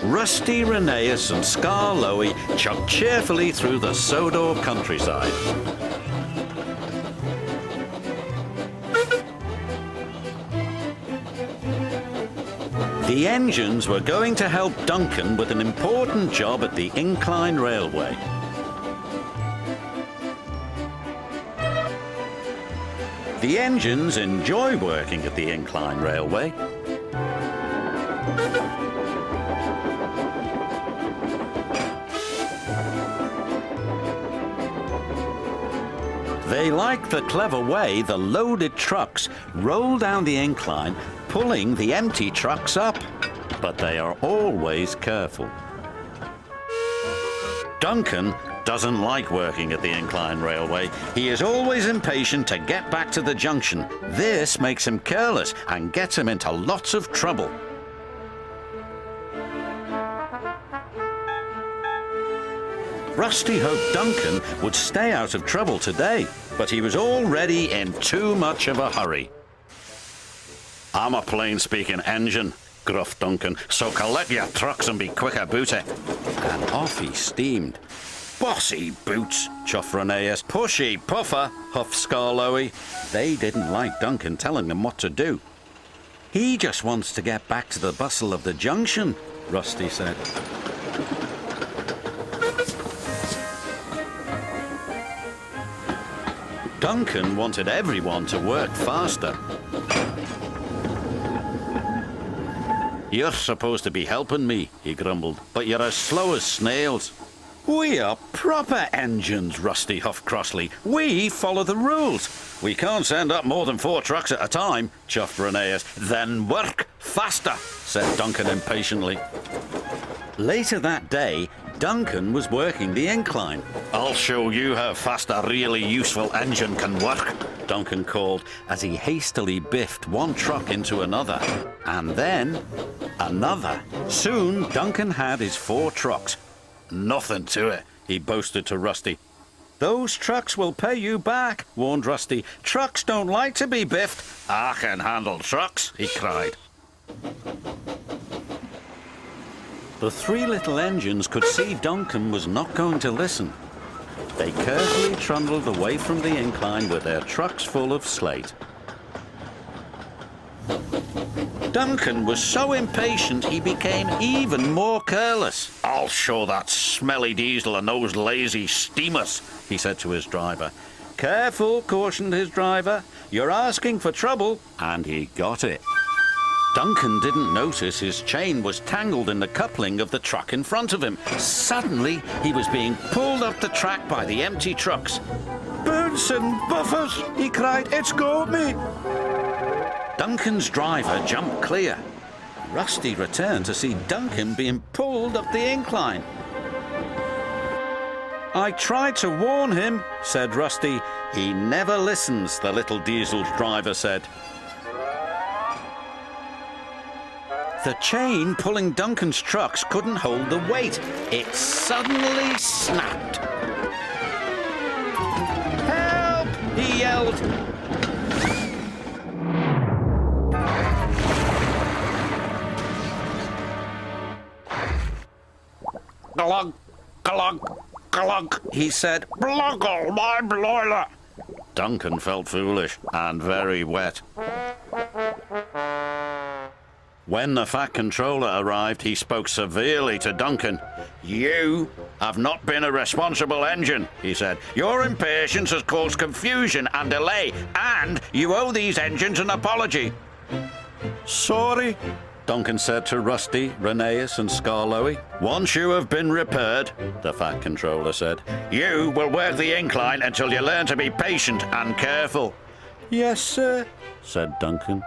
Rusty, Rheneas and Skarloey chugged cheerfully through the Sodor countryside. The engines were going to help Duncan with an important job at the incline railway. The engines enjoy working at the incline railway. They like the clever way the loaded trucks roll down the incline, pulling the empty trucks up. But they are always careful. Duncan doesn't like working at the incline railway. He is always impatient to get back to the junction. This makes him careless and gets him into lots of trouble. Rusty hoped Duncan would stay out of trouble today, but he was already in too much of a hurry. "I'm a plain-speaking engine," gruffed Duncan, "so collect your trucks and be quick about it." And off he steamed. "Bossy boots," chuffed Rheneas. "Pushy puffer," huffed Skarloey. They didn't like Duncan telling them what to do. "He just wants to get back to the bustle of the junction," Rusty said. Duncan wanted everyone to work faster. "You're supposed to be helping me," he grumbled, "but you're as slow as snails." "We are proper engines," Rusty huffed crossly. "We follow the rules." "We can't send up more than 4 trucks at a time," chuffed Rheneas. "Then work faster," said Duncan impatiently. Later that day, Duncan was working the incline. "I'll show you how fast a really useful engine can work," Duncan called as he hastily biffed one truck into another. And then another. Soon, Duncan had his 4 trucks. "Nothing to it," he boasted to Rusty. "Those trucks will pay you back," warned Rusty. "Trucks don't like to be biffed." "I can handle trucks," he cried. The 3 little engines could see Duncan was not going to listen. They carefully trundled away from the incline with their trucks full of slate. Duncan was so impatient he became even more careless. "I'll show that smelly diesel and those lazy steamers," he said to his driver. "Careful," cautioned his driver. "You're asking for trouble." And he got it. Duncan didn't notice his chain was tangled in the coupling of the truck in front of him. Suddenly, he was being pulled up the track by the empty trucks. "Birds and buffers!" he cried. "It's got me!" Duncan's driver jumped clear. Rusty returned to see Duncan being pulled up the incline. "I tried to warn him," said Rusty. "He never listens," the little diesel's driver said. The chain pulling Duncan's trucks couldn't hold the weight. It suddenly snapped. "Help!" he yelled. "Glug, glug, glug," he said. "Bluggle my broiler." Duncan felt foolish and very wet. When the Fat Controller arrived, he spoke severely to Duncan. "You have not been a responsible engine," he said. "Your impatience has caused confusion and delay, and you owe these engines an apology." "Sorry," Duncan said to Rusty, Rheneas and Skarloey. "Once you have been repaired," the Fat Controller said, "you will work the incline until you learn to be patient and careful." "Yes, sir," said Duncan.